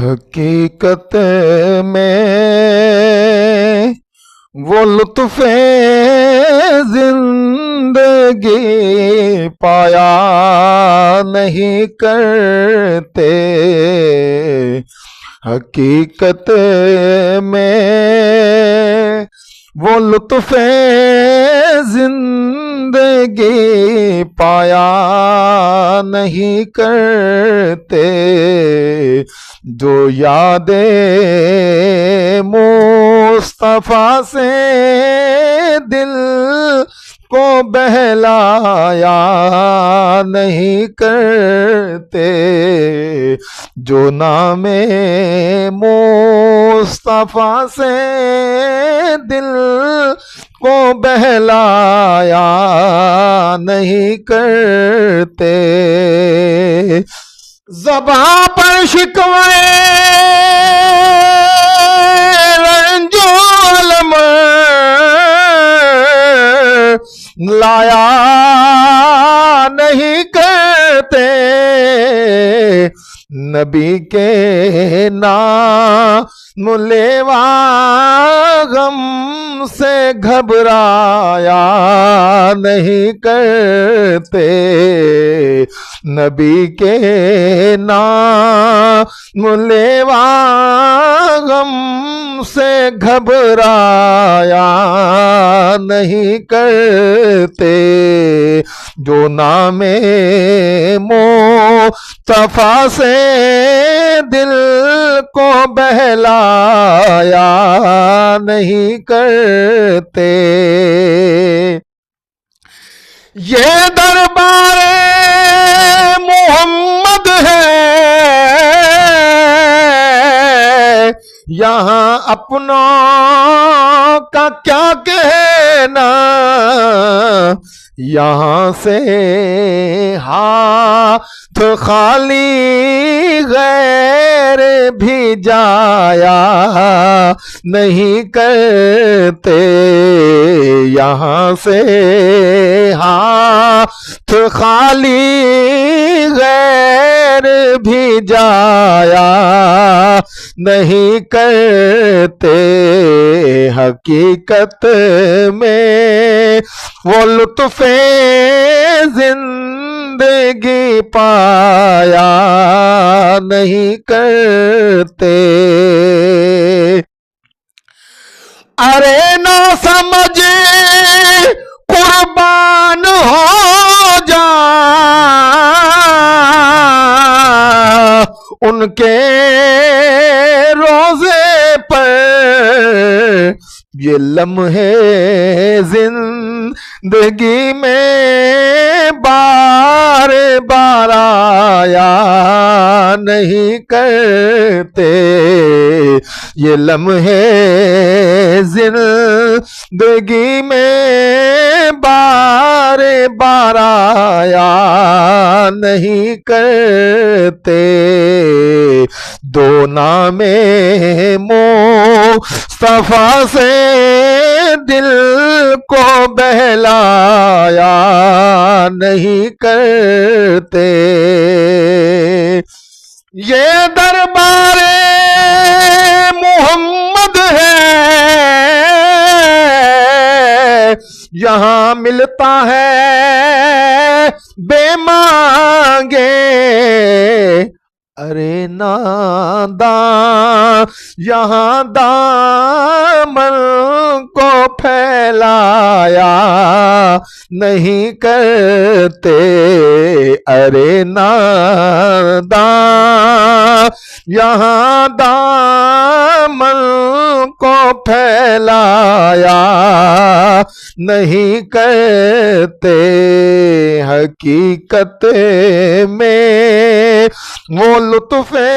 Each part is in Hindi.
हकीकत में वो लुत्फ़े जिंदगी पाया नहीं करते। हकीकत में वो लुत्फ़े जिंदगी पाया नहीं करते। जो यादें मुस्तफा से दिल को बहलाया नहीं करते। जो नामे मुस्तफा से दिल को बहलाया नहीं करते। ज़बां पर शिकवे रंजो अलम लाया नहीं करते। नबी के नाम लेवा गम से घबराया नहीं करते। नबी के नाम लेवा गम से घबराया नहीं करते। जो नामे मुस्तफा से दिल को बहलाया नहीं करते। ये दरबारे मोहम्मद है, यहाँ अपनों का क्या कहना। यहाँ से हाथ खाली गैर भी जाया नहीं करते। यहाँ से हाथ खाली गैर भी जाया नहीं करते। हकीकत में वो लुत्फ़े जिंदगी पाया नहीं करते। अरे ना समझे कुर्बान हो जा उनके रोजे पर। ये लम्हे जिंदगी में बार बार आया नहीं करते। ये लम्हे जिंदगी में बार बार आया नहीं करते। दो नामे मुस्तफा से दिल को बहलाया नहीं करते। ये दरबारे मोहम्मद है, यहाँ मिलता है बेमांगे। अरे नादां यहाँ दामन को फैलाया नहीं करते। अरे नादां यहाँ दामन को फैलाया नहीं करते। हकीकत में वो लुत्फ़े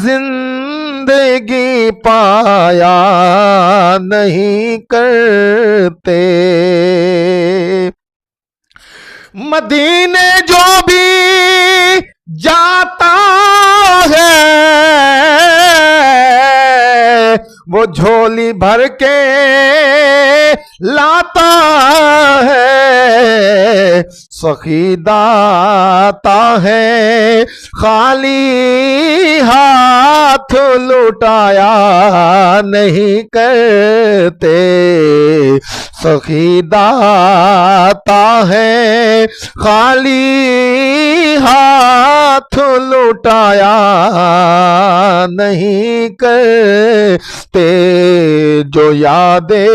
जिंदगी पाया नहीं करते। मदीने जो भी जाता है वो झोली भर के लाता है। सखी दाता है खाली हाथ लुटाया नहीं करते। सखी दाता है खाली हाथ लुटाया नहीं करते। जो यादे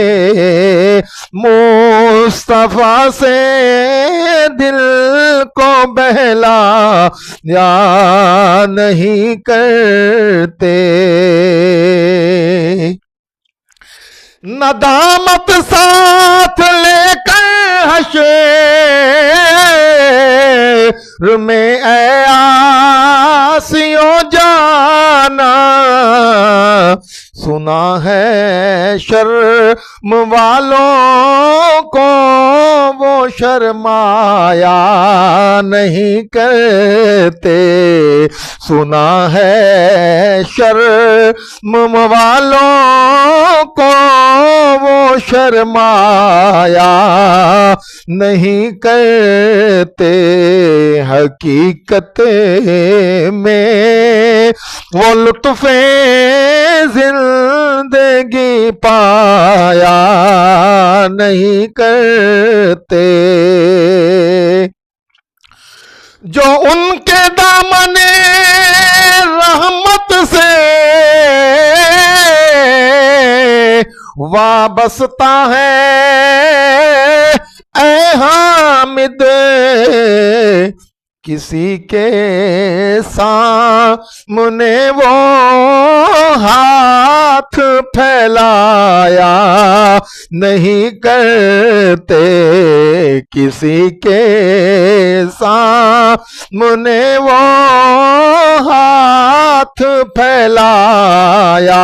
मुस्तफा से दिल को बहला या नहीं करते। नदामत साथ लेकर हशर में ऐ आसियों जाना। सुना है शर्म वालों को वो शर्माया नहीं करते। सुना है शर्म वालों को वो शर्माया नहीं करते। हकीकत में वो लुत्फ़े जिंदगी पाया नहीं करते। जो उनके दामने रहमत से वाबस्ता है ऐ हामिद, किसी के सामने वो हाथ फैलाया नहीं करते। किसी के सामने वो हाथ फैलाया